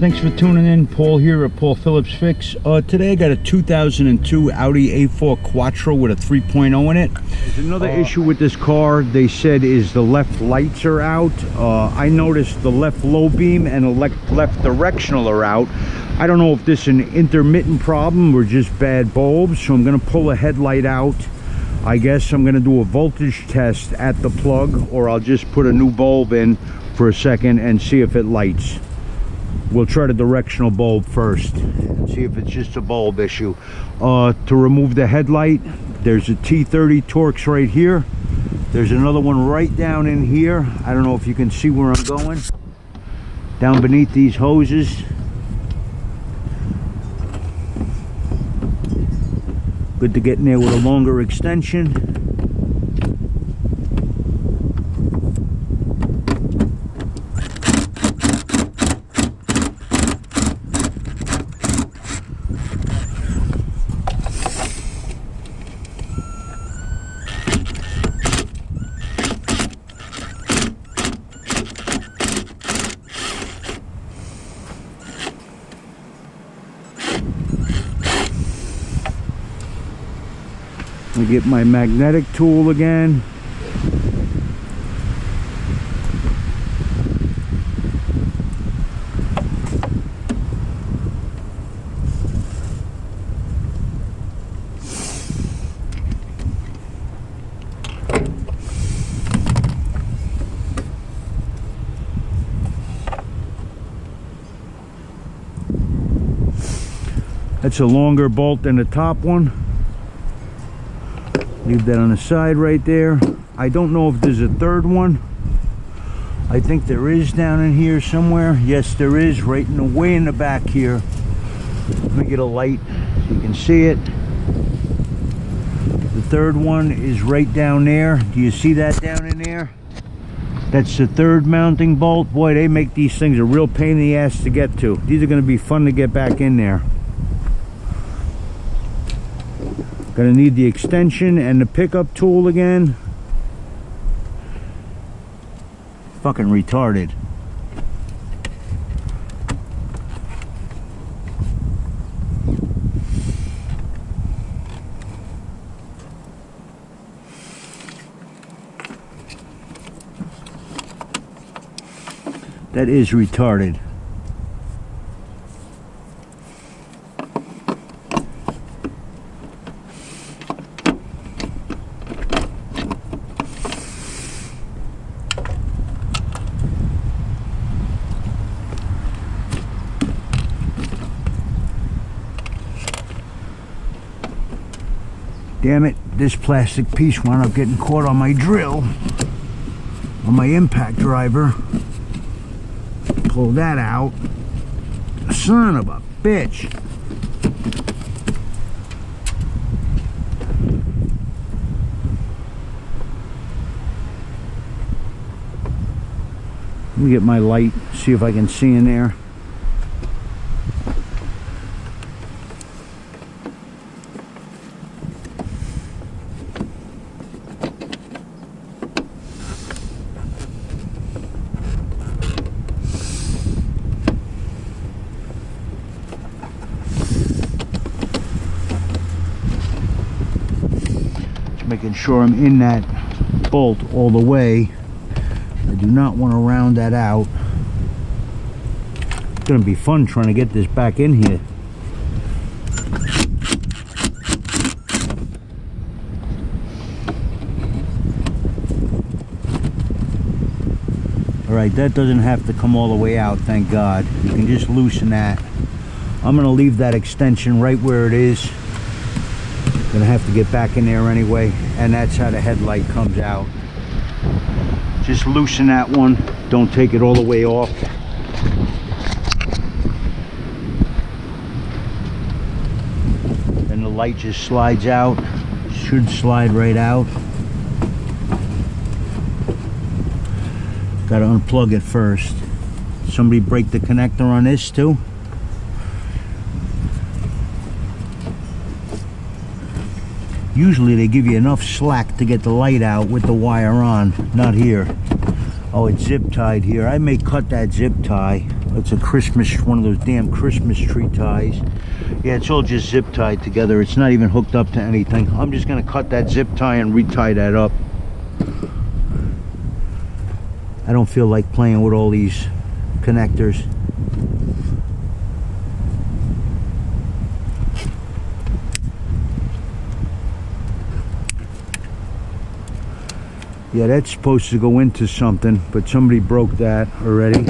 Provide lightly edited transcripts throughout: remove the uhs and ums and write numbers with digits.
thanks for tuning in. Paul here at Paul Phillips Fix. Today I got a 2002 Audi A4 Quattro with a 3.0 in it. There's another issue with this car, they said, is the left lights are out. I noticed the left low beam and the left directional are out. I don't know if this is an intermittent problem or just bad bulbs, so I'm going to pull a headlight out. I guess I'm going to do a voltage test at the plug, or I'll just put a new bulb in for a second and see if it lights. We'll try the directional bulb first and see if it's just a bulb issue. To remove the headlight, there's a T30 Torx right here. There's another one right down in here. I don't know if you can see where I'm going. Down beneath these hoses. Good to get in there with a longer extension. I get my magnetic tool again. That's a longer bolt than the top one. Leave that on the side right there. I don't know if there's a third one. I think there is down in here somewhere. Yes, there is, right in the way in the back here. Let me get a light so you can see it. The third one is right down there. Do you see that down in there? That's the third mounting bolt. Boy, they make these things a real pain in the ass to get to. These are going to be fun to get back in there. Gonna need the extension and the pickup tool again. Fucking retarded. That is retarded. Damn it, this plastic piece wound up getting caught on my drill, on my impact driver. Pull that out. Son of a bitch. Let me get my light, see if I can see in there. Making sure I'm in that bolt all the way. I do not want to round that out. It's going to be fun trying to get this back in here. Alright, that doesn't have to come all the way out, thank God. You can just loosen that. I'm going to leave that extension right where it is. Gonna have to get back in there anyway, and that's how the headlight comes out. Just loosen that one, don't take it all the way off. Then the light just slides out. Should slide right out. Gotta unplug it first. Somebody break the connector on this too. Usually they give you enough slack to get the light out with the wire on. Not here. Oh, it's zip tied here. I may cut that zip tie. It's a Christmas, one of those damn Christmas tree ties. Yeah, it's all just zip tied together. It's not even hooked up to anything. I'm just gonna cut that zip tie and retie that up. I don't feel like playing with all these connectors. Yeah, that's supposed to go into something, but somebody broke that already.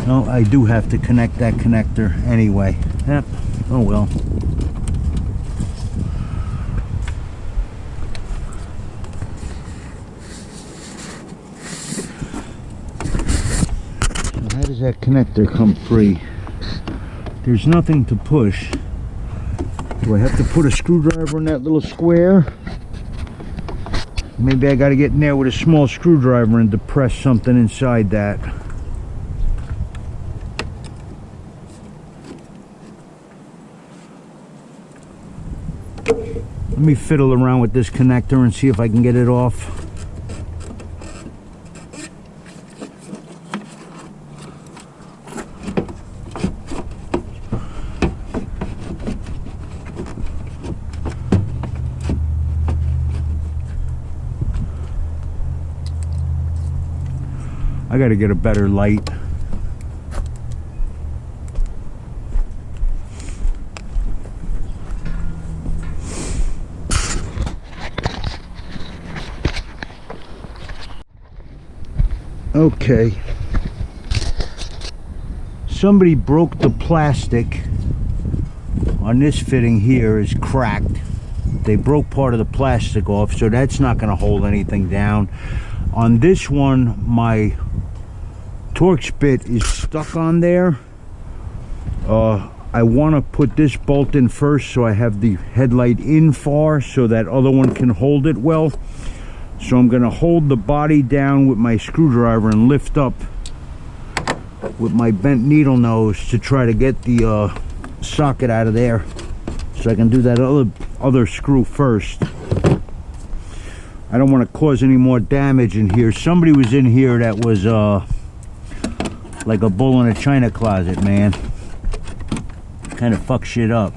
No, I do have to connect that connector anyway. Yep. Oh well. So how does that connector come free? There's nothing to push. Do I have to put a screwdriver in that little square? Maybe I got to get in there with a small screwdriver and depress something inside that. Let me fiddle around with this connector and see if I can get it off. I got to get a better light. Okay. Somebody broke the plastic on this fitting here. Is cracked. They broke part of the plastic off, so that's not going to hold anything down. On this one, my Torx bit is stuck on there. I want to put this bolt in first so I have the headlight in far so that other one can hold it well. So I'm going to hold the body down with my screwdriver and lift up with my bent needle nose to try to get the socket out of there, so I can do that other screw first. I don't want to cause any more damage in here. Somebody was in here that was like a bull in a china closet, man. Kind of fuck shit up.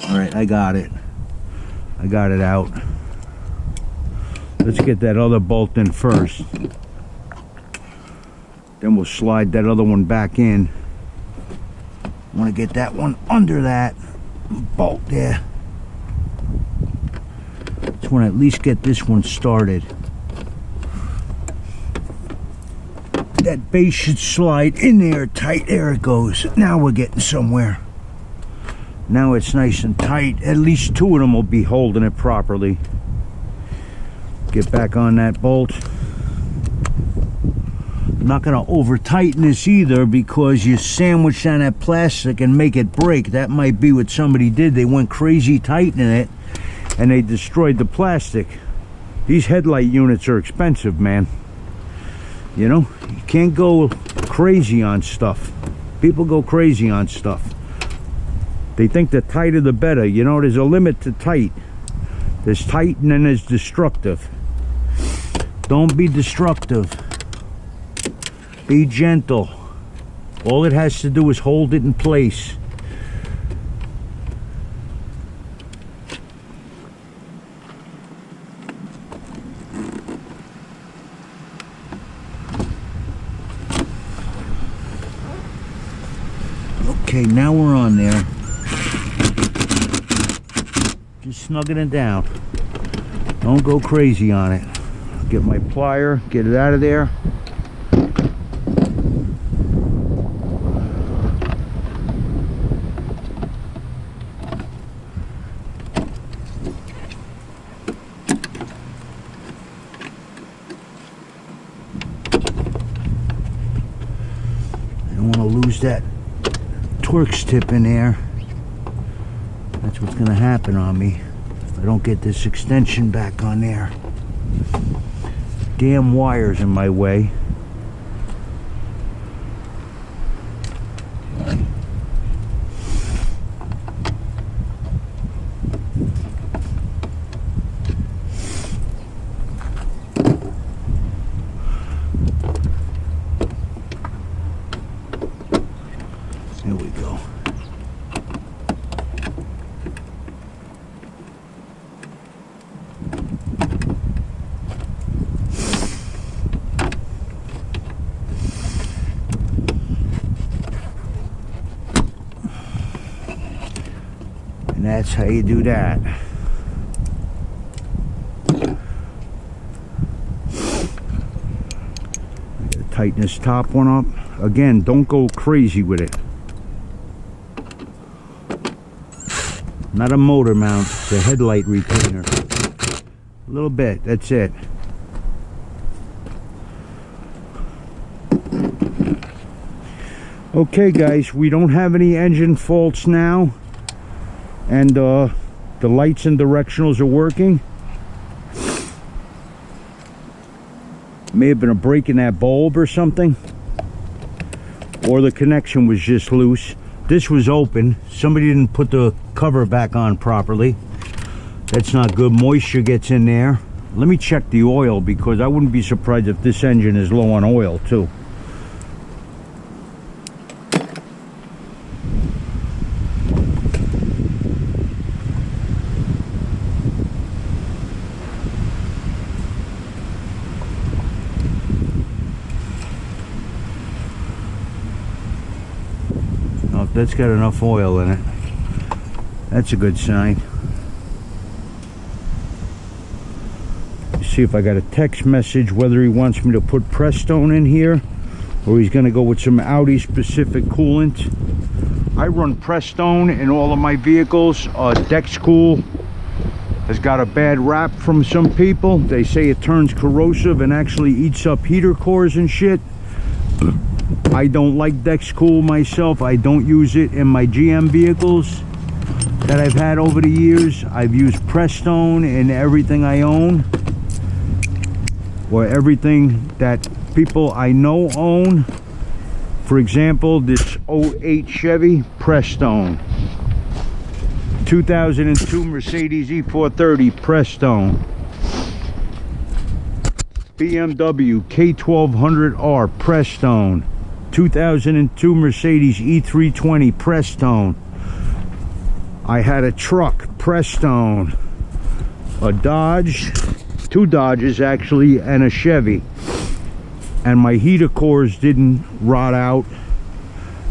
Alright, I got it. I got it out. Let's get that other bolt in first. Then we'll slide that other one back in. I want to get that one under that bolt there. Just want to at least get this one started. That base should slide in there tight. There it goes. Now we're getting somewhere. Now it's nice and tight. At least two of them will be holding it properly. Get back on that bolt. I'm not going to over tighten this either, because you sandwich on that plastic and make it break. That might be what somebody did. They went crazy tightening it and they destroyed the plastic. These headlight units are expensive, man. You know, you can't go crazy on stuff. People go crazy on stuff. They think the tighter the better. You know, there's a limit to tight. There's tight and then there's destructive. Don't be destructive. Be gentle. All it has to do is hold it in place. Okay, now we're on there. Just snugging it down. Don't go crazy on it. Get my plier, get it out of there. I don't want to lose that Torx tip in there. That's what's going to happen on me if I don't get this extension back on there. Damn wires in my way. And that's how you do that. Tighten this top one up. Again, don't go crazy with it. Not a motor mount, it's a headlight retainer. A little bit, that's it. Okay guys, we don't have any engine faults now, and the lights and directionals are working. May have been a break in that bulb or something, or the connection was just loose. This was open. Somebody didn't put the cover back on properly. That's not good. Moisture gets in there. Let me check the oil, because I wouldn't be surprised if this engine is low on oil too. That's got enough oil in it. That's a good sign. See if I got a text message whether he wants me to put Prestone in here, or he's going to go with some Audi specific coolant. I run Prestone in all of my vehicles. Dexcool has got a bad rap from some people. They say it turns corrosive and actually eats up heater cores and shit. I don't like Dexcool myself. I don't use it in my GM vehicles that I've had over the years. I've used Prestone in everything I own, or everything that people I know own. For example, this 08 Chevy, Prestone. 2002 Mercedes E430, Prestone. BMW K1200R, Prestone. 2002 Mercedes E320, Prestone. I had a truck, Prestone. A Dodge, two Dodges actually, and a Chevy. And my heater cores didn't rot out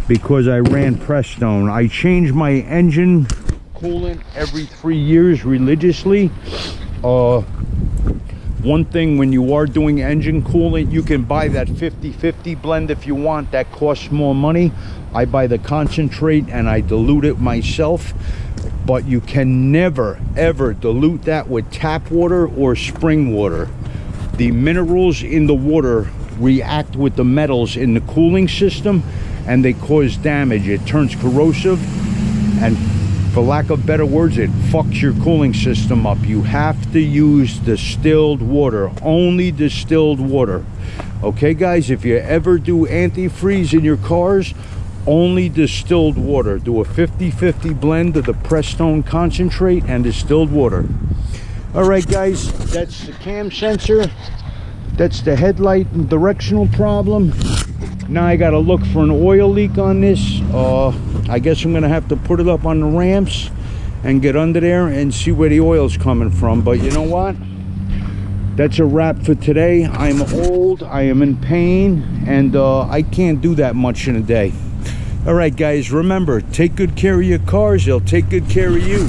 because I ran Prestone. I change my engine coolant every 3 years religiously. One thing, when you are doing engine coolant, you can buy that 50-50 blend if you want. That costs more money. I buy the concentrate and I dilute it myself. But you can never ever dilute that with tap water or spring water. The minerals in the water react with the metals in the cooling system and they cause damage. It turns corrosive, and for lack of better words, it fucks your cooling system up. You have to use distilled water, only distilled water. Okay guys, if you ever do antifreeze in your cars, only distilled water. Do a 50-50 blend of the Prestone concentrate and distilled water. All right guys, that's the cam sensor. That's the headlight and directional problem. Now I gotta look for an oil leak on this. I guess I'm gonna have to put it up on the ramps and get under there and see where the oil's coming from. But you know what? That's a wrap for today. I'm old, I am in pain, and I can't do that much in a day. All right guys, remember, take good care of your cars, they'll take good care of you.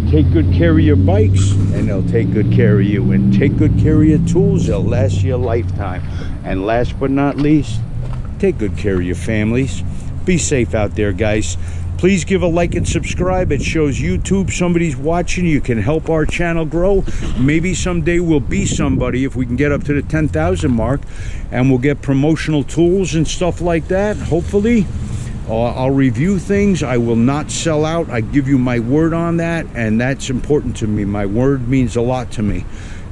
Take good care of your bikes and they'll take good care of you. And take good care of your tools, they'll last you a lifetime. And last but not least, take good care of your families. Be safe out there guys. Please give a like and subscribe. It shows YouTube somebody's watching. You can help our channel grow. Maybe someday we'll be somebody if we can get up to the 10,000 mark, and we'll get promotional tools and stuff like that, hopefully. I'll review things. I will not sell out. I give you my word on that, and that's important to me. My word means a lot to me.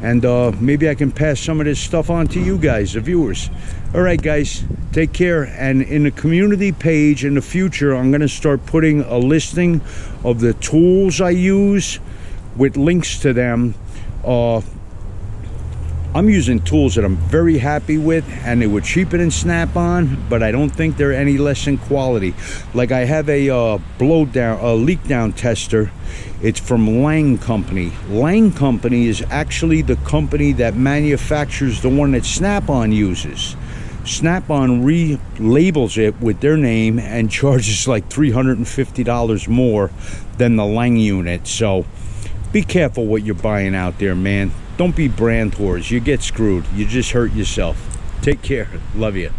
And maybe I can pass some of this stuff on to you guys, the viewers. All right guys, take care. And in the community page in the future, I'm going to start putting a listing of the tools I use with links to them. I'm using tools that I'm very happy with, and they were cheaper than Snap-on, but I don't think they're any less in quality. Like I have a leak down tester. It's from Lang Company. Lang Company is actually the company that manufactures the one that Snap-on uses. Snap-on relabels it with their name and charges like $350 more than the Lang unit. So be careful what you're buying out there, man. Don't be brand whores. You get screwed. You just hurt yourself. Take care. Love you.